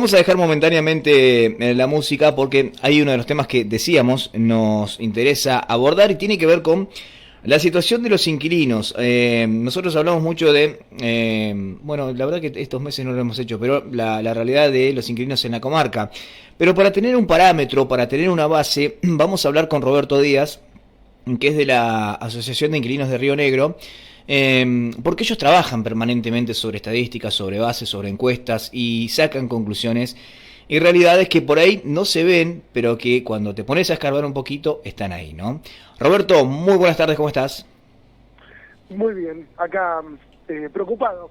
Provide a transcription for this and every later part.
Vamos a dejar momentáneamente la música porque hay uno de los temas que decíamos nos interesa abordar y tiene que ver con la situación de los inquilinos. Nosotros hablamos mucho de, bueno, la verdad que estos meses no lo hemos hecho, pero la realidad de los inquilinos en la comarca. Pero para tener un parámetro, para tener una base, vamos a hablar con Roberto Díaz, que es de la Asociación de Inquilinos de Río Negro, porque ellos trabajan permanentemente sobre estadísticas, sobre bases, sobre encuestas y sacan conclusiones y realidades que por ahí no se ven, pero que cuando te pones a escarbar un poquito están ahí, ¿no? Roberto, muy buenas tardes, ¿cómo estás? Muy bien, acá preocupado,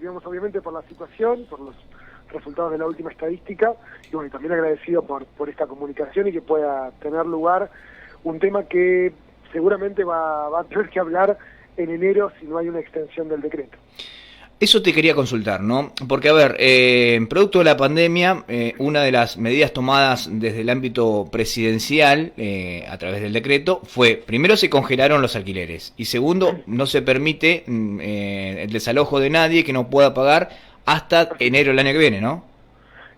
digamos, obviamente por la situación, por los resultados de la última estadística, y bueno, y también agradecido por esta comunicación y que pueda tener lugar un tema que seguramente va a tener que hablar en enero si no hay una extensión del decreto. Eso te quería consultar, ¿no? Porque, a ver, producto de la pandemia, una de las medidas tomadas desde el ámbito presidencial, a través del decreto, fue, primero se congelaron los alquileres, y segundo, no se permite el desalojo de nadie que no pueda pagar hasta enero del año que viene, ¿no?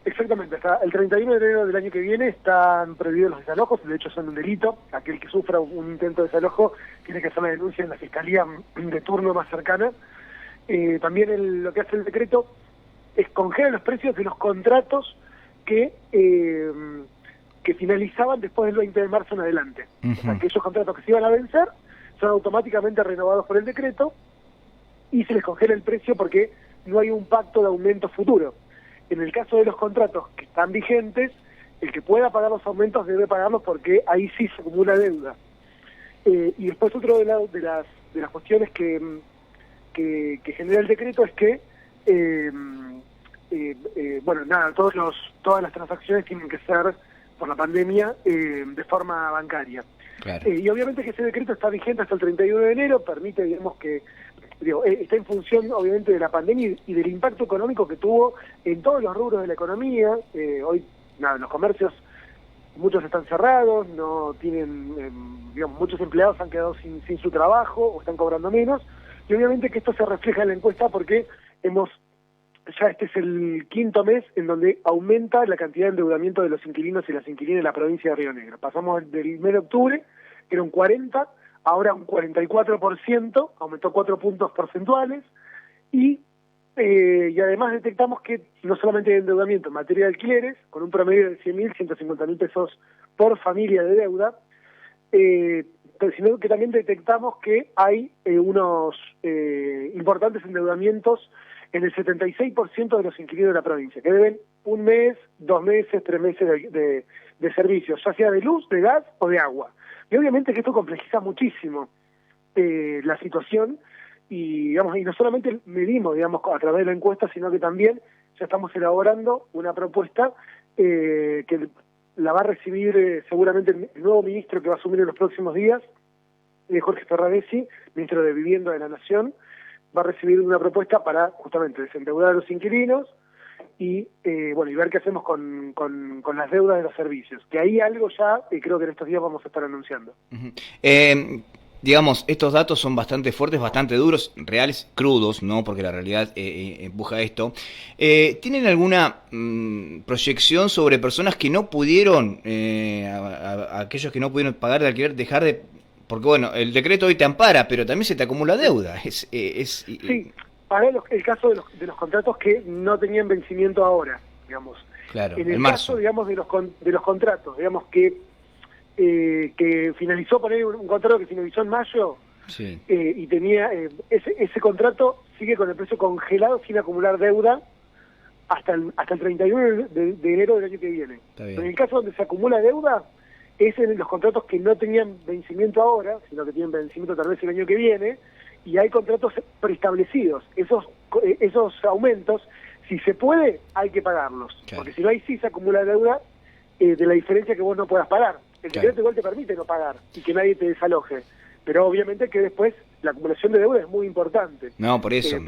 Exactamente, hasta el 31 de enero del año que viene están prohibidos los desalojos, de hecho son un delito. Aquel que sufra un intento de desalojo tiene que hacer la denuncia en la fiscalía de turno más cercana. También lo que hace el decreto es congelar los precios de los contratos que finalizaban después del 20 de marzo en adelante. O sea, aquellos contratos que se iban a vencer son automáticamente renovados por el decreto y se les congela el precio porque no hay un pacto de aumento futuro. En el caso de los contratos que están vigentes, el que pueda pagar los aumentos debe pagarlos porque ahí sí se acumula deuda. Y después otro de las cuestiones que genera el decreto es que, bueno, nada, todas las transacciones tienen que ser, por la pandemia, de forma bancaria. Claro. Y obviamente que ese decreto está vigente hasta el 31 de enero, permite, digamos, que está en función, obviamente, de la pandemia y del impacto económico que tuvo en todos los rubros de la economía. Hoy, nada, los comercios, muchos están cerrados, no tienen, digamos, muchos empleados han quedado sin su trabajo o están cobrando menos. Y obviamente que esto se refleja en la encuesta porque ya este es el quinto mes en donde aumenta la cantidad de endeudamiento de los inquilinos y las inquilinas de la provincia de Río Negro. Pasamos del mes de octubre, que era un 40%, ahora un 44%, aumentó 4 puntos porcentuales, y además detectamos que no solamente hay endeudamiento en materia de alquileres, con un promedio de 100.000, 150.000 pesos por familia de deuda, sino que también detectamos que hay unos importantes endeudamientos en el 76% de los inquilinos de la provincia, que deben 1 mes, 2 meses, 3 meses de servicios, ya sea de luz, de gas o de agua. Y obviamente que esto complejiza muchísimo la situación y, digamos, y no solamente medimos, digamos, a través de la encuesta, sino que también ya estamos elaborando una propuesta que la va a recibir seguramente el nuevo ministro que va a asumir en los próximos días, Jorge Ferraresi, ministro de Vivienda de la Nación. Va a recibir una propuesta para justamente desendeudar a los inquilinos y bueno, y ver qué hacemos con las deudas de los servicios. Que ahí algo ya creo que en estos días vamos a estar anunciando. Digamos, estos datos son bastante fuertes, bastante duros, reales, crudos, ¿no? Porque la realidad empuja esto. ¿Tienen alguna proyección sobre personas que no pudieron, aquellos que no pudieron pagar de alquiler, dejar de... Porque bueno, el decreto hoy te ampara, pero también se te acumula deuda. Sí, para el caso de los contratos que no tenían vencimiento ahora, digamos. Claro, en el marzo. caso, digamos, de los contratos, digamos, que finalizó, por ahí un contrato que finalizó en mayo, sí. Y tenía ese contrato sigue con el precio congelado sin acumular deuda hasta el 31 de enero del año que viene. En el caso donde se acumula deuda, es en los contratos que no tenían vencimiento ahora, sino que tienen vencimiento tal vez el año que viene, y hay contratos preestablecidos. Esos aumentos, si se puede, hay que pagarlos. Claro. Porque si no, ahí sí se acumula deuda de la diferencia que vos no puedas pagar. El decreto igual te permite no pagar y que nadie te desaloje. Pero obviamente que después la acumulación de deuda es muy importante. No, por eso.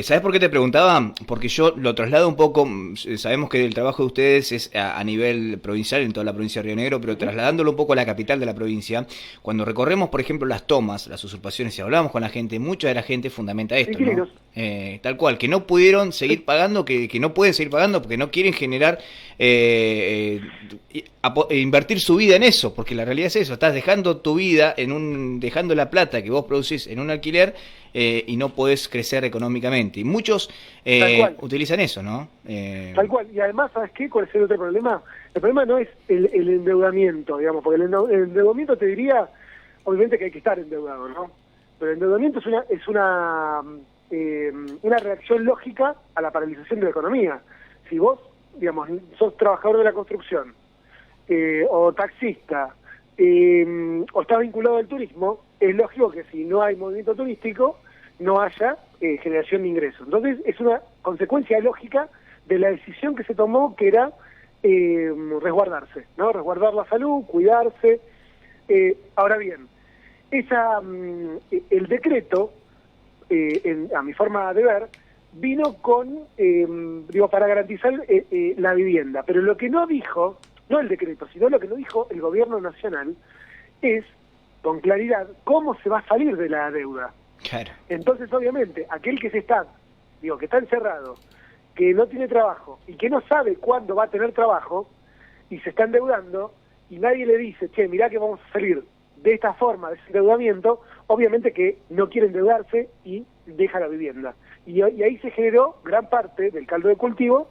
¿Sabes por qué te preguntaba? Porque yo lo traslado un poco, sabemos que el trabajo de ustedes es a nivel provincial en toda la provincia de Río Negro, pero trasladándolo un poco a la capital de la provincia, cuando recorremos, por ejemplo, las tomas, las usurpaciones, y hablamos con la gente, mucha de la gente fundamenta esto, ¿no? Tal cual, que no pudieron seguir pagando, que no pueden seguir pagando porque no quieren generar, invertir su vida en eso, porque la realidad es eso, estás dejando tu vida dejando la plata que vos producís en un alquiler, y no podés crecer económicamente. Y muchos utilizan eso, ¿no? Tal cual. Y además, ¿sabes qué? ¿Cuál es el otro problema? El problema no es el endeudamiento, digamos, porque el endeudamiento, te diría, obviamente que hay que estar endeudado, ¿no? Pero el endeudamiento es una reacción lógica a la paralización de la economía. Si vos, digamos, sos trabajador de la construcción, o taxista, o estás vinculado al turismo, es lógico que si no hay movimiento turístico, no haya generación de ingresos. Entonces, es una consecuencia lógica de la decisión que se tomó, que era resguardarse, ¿no? Resguardar la salud, cuidarse. Ahora bien, el decreto, a mi forma de ver, vino con, para garantizar la vivienda. Pero lo que no dijo, no el decreto, sino lo que no dijo el gobierno nacional, es con claridad cómo se va a salir de la deuda. Claro. Entonces, obviamente, aquel que está encerrado, que no tiene trabajo y que no sabe cuándo va a tener trabajo y se está endeudando y nadie le dice, che, mirá que vamos a salir de esta forma de ese endeudamiento, obviamente que no quiere endeudarse y deja la vivienda. Y ahí se generó gran parte del caldo de cultivo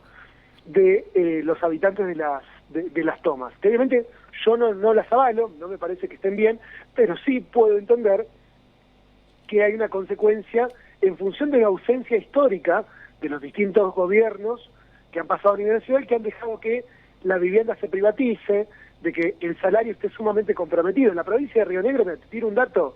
de los habitantes de las tomas. Que obviamente yo no las avalo, no me parece que estén bien, pero sí puedo entender que hay una consecuencia en función de la ausencia histórica de los distintos gobiernos que han pasado a nivel nacional, que han dejado que la vivienda se privatice, de que el salario esté sumamente comprometido. En la provincia de Río Negro, me tiro un dato,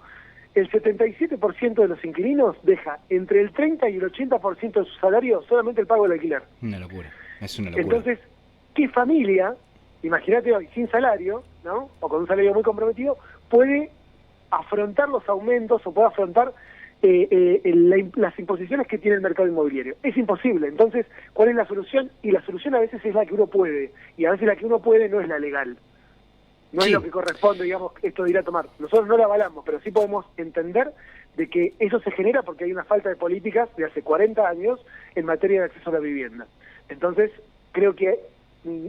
el 77% de los inquilinos deja entre el 30 y el 80% de su salario solamente el pago del alquiler. Una locura, es una locura. Entonces, ¿qué familia, imagínate hoy, sin salario, ¿no? O con un salario muy comprometido, puede afrontar los aumentos o puede afrontar las imposiciones que tiene el mercado inmobiliario? Es imposible. Entonces, ¿cuál es la solución? Y la solución a veces es la que uno puede, y a veces la que uno puede no es la legal. No es lo que corresponde, digamos, esto de ir a tomar. Nosotros no la avalamos, pero sí podemos entender de que eso se genera porque hay una falta de políticas de hace 40 años en materia de acceso a la vivienda. Entonces, creo que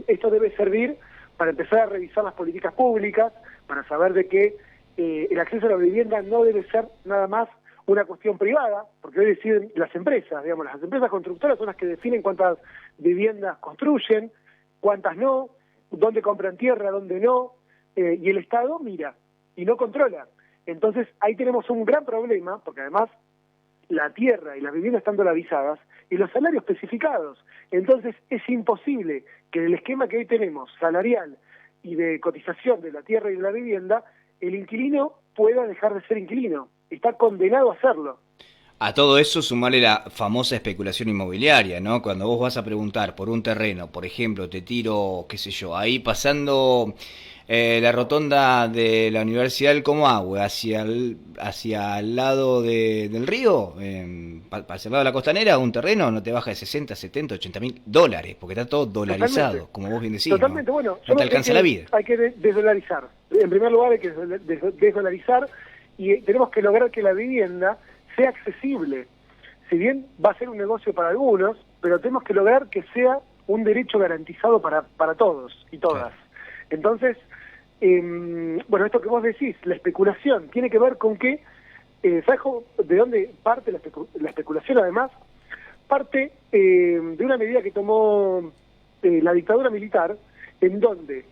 esto debe servir para empezar a revisar las políticas públicas, para saber de que el acceso a la vivienda no debe ser nada más una cuestión privada, porque hoy deciden las empresas, digamos, las empresas constructoras son las que definen cuántas viviendas construyen, cuántas no, dónde compran tierra, dónde no, y el Estado mira y no controla. Entonces ahí tenemos un gran problema, porque además la tierra y las viviendas están dolarizadas y los salarios especificados. Entonces es imposible que en el esquema que hoy tenemos, salarial y de cotización de la tierra y de la vivienda, el inquilino pueda dejar de ser inquilino. Está condenado a hacerlo. A todo eso sumarle la famosa especulación inmobiliaria, ¿no? Cuando vos vas a preguntar por un terreno, por ejemplo, te tiro, qué sé yo, ahí pasando la rotonda de la Universidad del Comahue hacia el lado del río, hacia el lado de la costanera, un terreno no te baja de 60, 70, 80 mil dólares, porque está todo dolarizado, totalmente, como vos bien decís. Totalmente, ¿no? Bueno. No te alcanza la vida. Hay que desdolarizar. En primer lugar hay que desdolarizar y tenemos que lograr que la vivienda sea accesible. Si bien va a ser un negocio para algunos, pero tenemos que lograr que sea un derecho garantizado para todos y todas. Claro. Entonces, esto que vos decís, la especulación, tiene que ver con que, ¿sabes de dónde parte la especulación? Además, parte de una medida que tomó la dictadura militar, en donde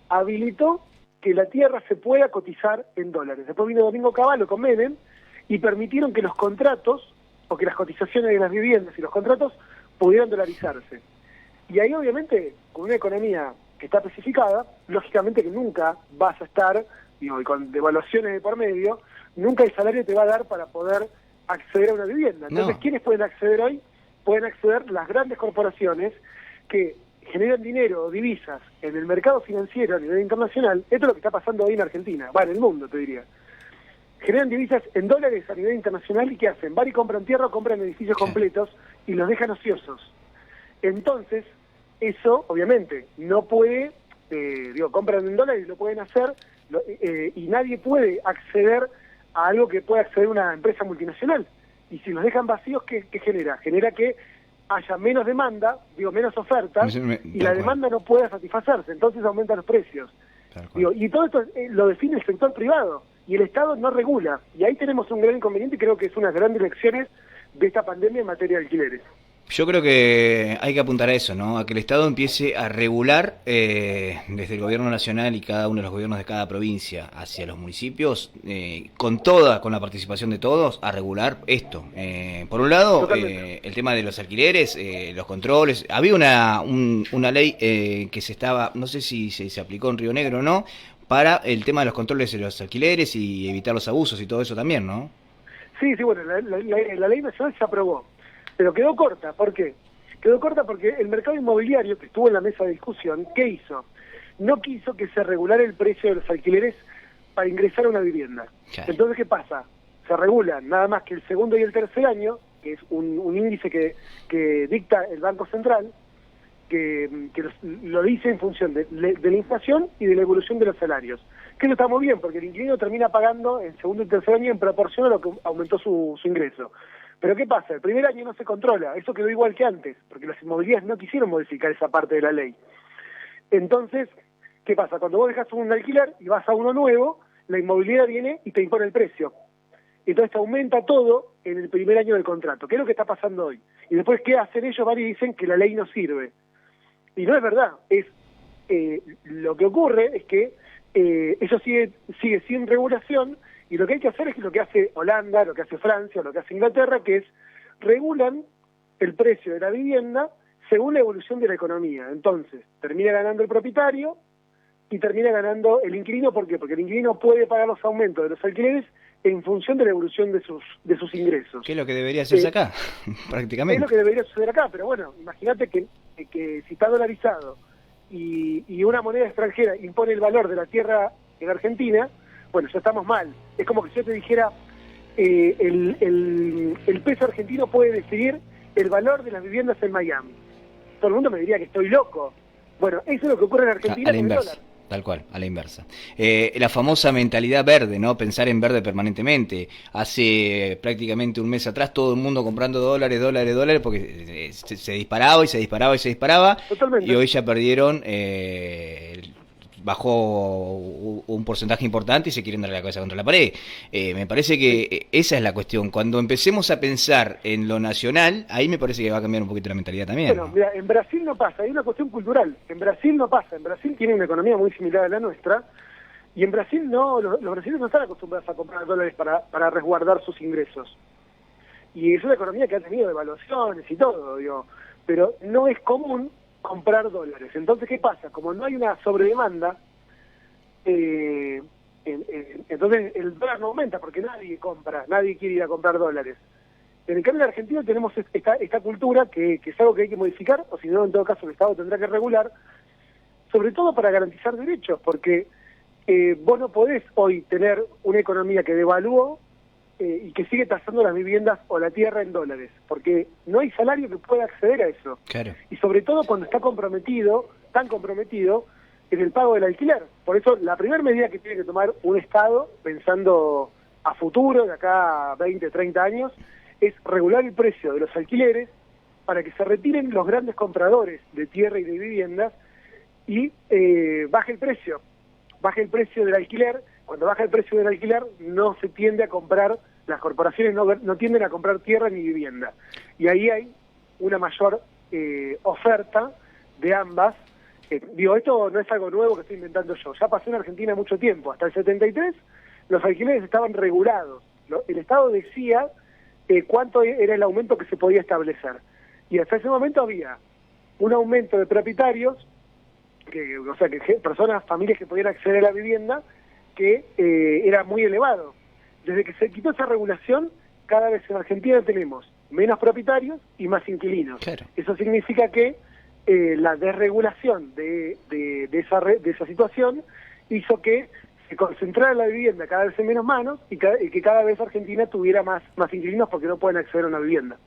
habilitó que la tierra se pueda cotizar en dólares. Después vino Domingo Cavallo con Menem y permitieron que los contratos, o que las cotizaciones de las viviendas y los contratos pudieran dolarizarse. Y ahí obviamente, con una economía que está especificada, lógicamente que nunca vas a estar, y con devaluaciones de por medio, nunca el salario te va a dar para poder acceder a una vivienda. Entonces, ¿quiénes pueden acceder hoy? Pueden acceder las grandes corporaciones que generan dinero o divisas en el mercado financiero a nivel internacional. Esto es lo que está pasando hoy en Argentina, en el mundo, te diría. generan divisas en dólares a nivel internacional, y ¿qué hacen? Van y compran tierra, compran edificios completos y los dejan ociosos. Entonces, eso obviamente no puede, compran en dólares y lo pueden hacer, y nadie puede acceder a algo que pueda acceder una empresa multinacional. Y si los dejan vacíos, ¿qué genera? Genera que haya menos demanda, menos oferta, y la demanda no pueda satisfacerse, entonces aumentan los precios. Y todo esto lo define el sector privado, y el Estado no regula. Y ahí tenemos un gran inconveniente, y creo que es una de las grandes lecciones de esta pandemia en materia de alquileres. Yo creo que hay que apuntar a eso, ¿no? A que el Estado empiece a regular desde el gobierno nacional y cada uno de los gobiernos de cada provincia hacia los municipios, con la participación de todos, a regular esto. Por un lado, el tema de los alquileres, los controles. Había una ley que no sé si se aplicó en Río Negro o no, para el tema de los controles de los alquileres y evitar los abusos y todo eso también, ¿no? Sí, bueno, la ley nacional se aprobó. Pero quedó corta. ¿Por qué? Quedó corta porque el mercado inmobiliario, que estuvo en la mesa de discusión, ¿qué hizo? No quiso que se regulara el precio de los alquileres para ingresar a una vivienda. Claro. Entonces, ¿qué pasa? Se regulan nada más que el segundo y el tercer año, que es un índice que dicta el Banco Central, que lo dice en función de la inflación y de la evolución de los salarios. Que eso está muy bien, porque el inquilino termina pagando el segundo y tercer año en proporción a lo que aumentó su ingreso. Pero ¿qué pasa? El primer año no se controla, eso quedó igual que antes, porque las inmobiliarias no quisieron modificar esa parte de la ley. Entonces, ¿qué pasa? Cuando vos dejas un alquiler y vas a uno nuevo, la inmobiliaria viene y te impone el precio. Entonces te aumenta todo en el primer año del contrato. ¿Qué es lo que está pasando hoy? Y después, ¿qué hacen ellos? Van y dicen que la ley no sirve. Y no es verdad. Lo que ocurre es que eso sigue sin regulación. Y lo que hay que hacer es lo que hace Holanda, lo que hace Francia, lo que hace Inglaterra, que es regulan el precio de la vivienda según la evolución de la economía. Entonces, termina ganando el propietario y termina ganando el inquilino. ¿Por qué? Porque el inquilino puede pagar los aumentos de los alquileres en función de la evolución de sus ingresos. ¿Qué es lo que debería hacerse acá, prácticamente? Es lo que debería suceder acá, pero bueno, imagínate que si está dolarizado y una moneda extranjera impone el valor de la tierra en Argentina, bueno, ya estamos mal. Es como que si yo te dijera, el peso argentino puede decidir el valor de las viviendas en Miami. Todo el mundo me diría que estoy loco. Bueno, eso es lo que ocurre en Argentina con el dólar. Tal cual, a la inversa. La famosa mentalidad verde, ¿no? Pensar en verde permanentemente. Hace prácticamente un mes atrás todo el mundo comprando dólares, porque se disparaba y se disparaba y se disparaba. Totalmente. Y hoy ya perdieron, bajó un porcentaje importante y se quieren dar la cabeza contra la pared. Me parece que esa es la cuestión. Cuando empecemos a pensar en lo nacional, ahí me parece que va a cambiar un poquito la mentalidad también. Bueno, mira, en Brasil no pasa, hay una cuestión cultural. En Brasil no pasa, en Brasil tiene una economía muy similar a la nuestra, y en Brasil los brasileños no están acostumbrados a comprar dólares para resguardar sus ingresos. Y es una economía que ha tenido devaluaciones y todo, pero no es común comprar dólares. Entonces, ¿qué pasa? Como no hay una sobredemanda, entonces el dólar no aumenta porque nadie quiere ir a comprar dólares. En el cambio en Argentina tenemos esta cultura que es algo que hay que modificar, o si no, en todo caso el Estado tendrá que regular, sobre todo para garantizar derechos, porque vos no podés hoy tener una economía que devaluó y que sigue tasando las viviendas o la tierra en dólares, porque no hay salario que pueda acceder a eso. Claro. Y sobre todo cuando está tan comprometido en el pago del alquiler. Por eso la primera medida que tiene que tomar un Estado, pensando a futuro, de acá a 20, 30 años, es regular el precio de los alquileres para que se retiren los grandes compradores de tierra y de viviendas y baje el precio del alquiler. Cuando baja el precio del alquiler no se tiende a comprar, las corporaciones no tienden a comprar tierra ni vivienda. Y ahí hay una mayor oferta de ambas. Esto no es algo nuevo que estoy inventando yo. Ya pasó en Argentina mucho tiempo. Hasta el 73 los alquileres estaban regulados. El Estado decía cuánto era el aumento que se podía establecer. Y hasta ese momento había un aumento de propietarios, que personas, familias que podían acceder a la vivienda, que era muy elevado. Desde que se quitó esa regulación, cada vez en Argentina tenemos menos propietarios y más inquilinos. Claro. Eso significa que la desregulación de esa situación hizo que se concentrara la vivienda cada vez en menos manos y que cada vez Argentina tuviera más inquilinos porque no pueden acceder a una vivienda.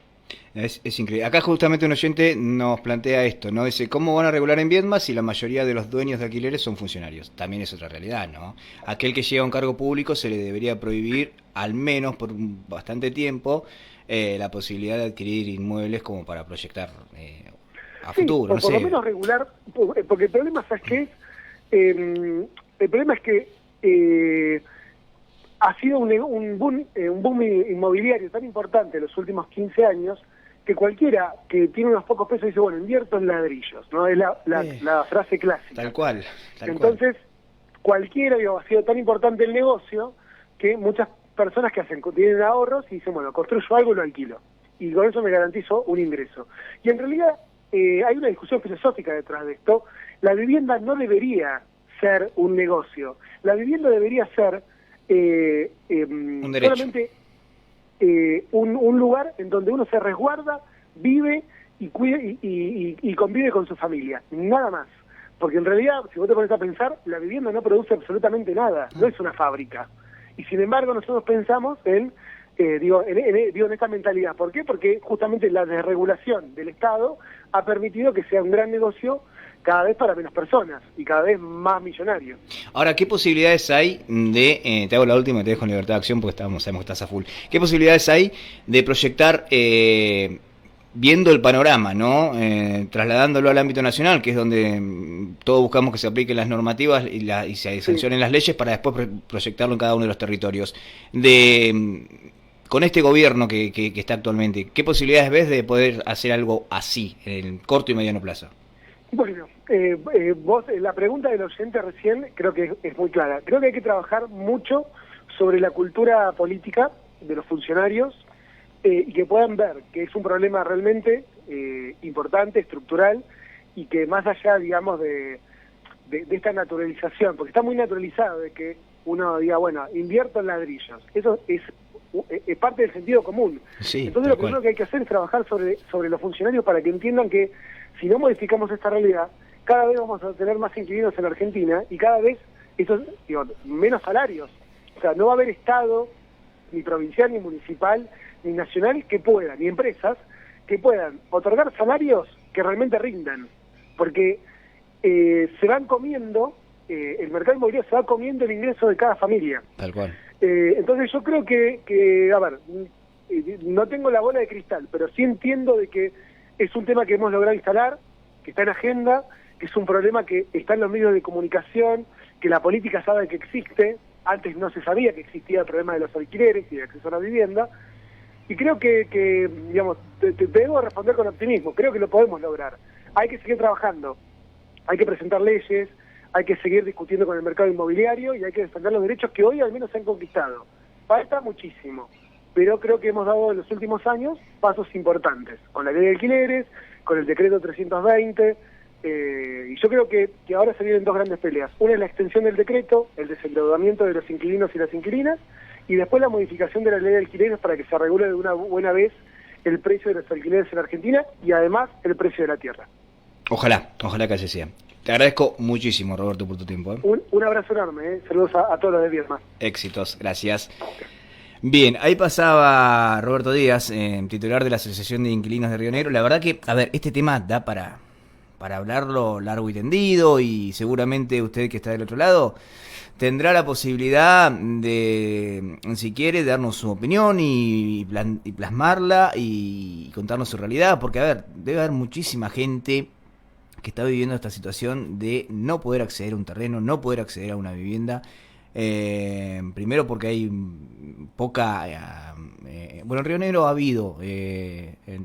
Es increíble. Acá justamente un oyente nos plantea esto, ¿no? Dice, ¿cómo van a regular en Viedma si la mayoría de los dueños de alquileres son funcionarios? También es otra realidad, ¿no? Aquel que llega a un cargo público se le debería prohibir, al menos por bastante tiempo, la posibilidad de adquirir inmuebles como para proyectar a futuro, no sé. Por lo menos regular, porque el problema, ¿sabes qué es? El problema es que ha sido un boom inmobiliario tan importante en los últimos 15 años que cualquiera que tiene unos pocos pesos dice, bueno, invierto en ladrillos, ¿no? Es la frase clásica. Tal cual. Entonces, cualquiera, ha sido tan importante el negocio que muchas personas que tienen ahorros y dicen, bueno, construyo algo y lo alquilo. Y con eso me garantizo un ingreso. Y en realidad hay una discusión filosófica detrás de esto. La vivienda no debería ser un negocio. La vivienda debería ser un derecho. Solamente un lugar en donde uno se resguarda, vive y cuida y convive con su familia, nada más. Porque en realidad, si vos te pones a pensar, la vivienda no produce absolutamente nada, no es una fábrica. Y sin embargo nosotros pensamos en esta mentalidad. ¿Por qué? Porque justamente la desregulación del Estado ha permitido que sea un gran negocio cada vez para menos personas y cada vez más millonarios. Ahora, ¿qué posibilidades hay de, te hago la última y te dejo en libertad de acción porque sabemos que estás a full, ¿qué posibilidades hay de proyectar viendo el panorama, ¿no? Trasladándolo al ámbito nacional, que es donde todos buscamos que se apliquen las normativas y se sancionen las leyes para después proyectarlo en cada uno de los territorios? Con este gobierno que está actualmente, ¿qué posibilidades ves de poder hacer algo así en el corto y mediano plazo? Bueno, la pregunta del oyente recién creo que es muy clara. Creo que hay que trabajar mucho sobre la cultura política de los funcionarios y que puedan ver que es un problema realmente importante, estructural, y que más allá, digamos, de esta naturalización, porque está muy naturalizado de que uno diga, bueno, invierto en ladrillos. Eso es parte del sentido común. Sí, entonces lo primero que hay que hacer es trabajar sobre los funcionarios para que entiendan que si no modificamos esta realidad, cada vez vamos a tener más inquilinos en Argentina y cada vez menos salarios. O sea, no va a haber Estado, ni provincial, ni municipal, ni nacional, que puedan, ni empresas, que puedan otorgar salarios que realmente rindan. Porque se van comiendo, el mercado inmobiliario se va comiendo el ingreso de cada familia. Tal cual. Entonces yo creo que, a ver, no tengo la bola de cristal, pero sí entiendo de que es un tema que hemos logrado instalar, que está en agenda, que es un problema que está en los medios de comunicación, que la política sabe que existe. Antes no se sabía que existía el problema de los alquileres y de acceso a la vivienda, y creo que digamos, te debo responder con optimismo. Creo que lo podemos lograr. Hay que seguir trabajando, hay que presentar leyes, hay que seguir discutiendo con el mercado inmobiliario y hay que defender los derechos que hoy al menos se han conquistado. Falta muchísimo, pero creo que hemos dado en los últimos años pasos importantes, con la ley de alquileres, con el decreto 320, y yo creo que ahora se vienen dos grandes peleas. Una es la extensión del decreto, el desendeudamiento de los inquilinos y las inquilinas, y después la modificación de la ley de alquileres para que se regule de una buena vez el precio de los alquileres en Argentina y además el precio de la tierra. Ojalá que así sea. Te agradezco muchísimo, Roberto, por tu tiempo. Un abrazo enorme, saludos a todos los de Viedma. Éxitos, gracias. Bien, ahí pasaba Roberto Díaz, titular de la Asociación de Inquilinos de Río Negro. La verdad que, a ver, este tema da para hablarlo largo y tendido, y seguramente usted que está del otro lado tendrá la posibilidad de, si quiere, darnos su opinión y plasmarla y contarnos su realidad, porque, a ver, debe haber muchísima gente que está viviendo esta situación de no poder acceder a un terreno, no poder acceder a una vivienda. Primero porque hay poca... bueno, en Río Negro ha habido, en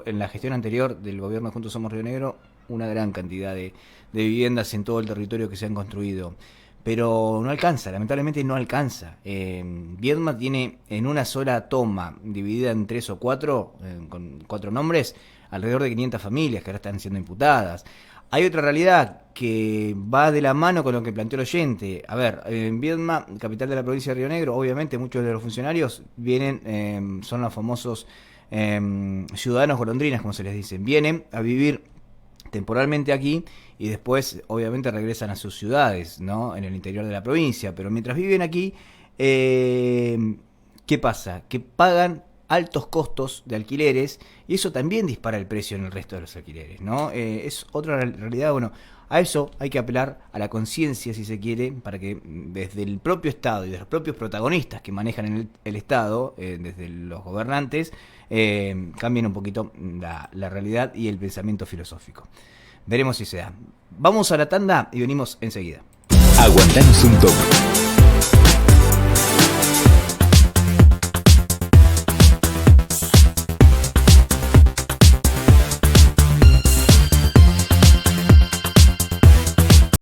la gestión anterior del gobierno de Juntos Somos Río Negro, una gran cantidad de viviendas en todo el territorio que se han construido. Pero no alcanza, lamentablemente no alcanza. Viedma tiene en una sola toma, dividida en 3 o 4, con 4 nombres, alrededor de 500 familias que ahora están siendo imputadas. Hay otra realidad que va de la mano con lo que planteó el oyente. A ver, en Viedma, capital de la provincia de Río Negro, obviamente muchos de los funcionarios vienen, son los famosos ciudadanos golondrinas, como se les dice. Vienen a vivir temporalmente aquí y después obviamente regresan a sus ciudades, ¿no? En el interior de la provincia, pero mientras viven aquí, ¿qué pasa? Que pagan altos costos de alquileres y eso también dispara el precio en el resto de los alquileres, ¿no? Es otra realidad. Bueno, a eso hay que apelar a la conciencia, si se quiere, para que desde el propio Estado y de los propios protagonistas que manejan el Estado, desde los gobernantes, cambien un poquito la realidad y el pensamiento filosófico. Veremos si se da. Vamos a la tanda y venimos enseguida. Aguantanos un toque.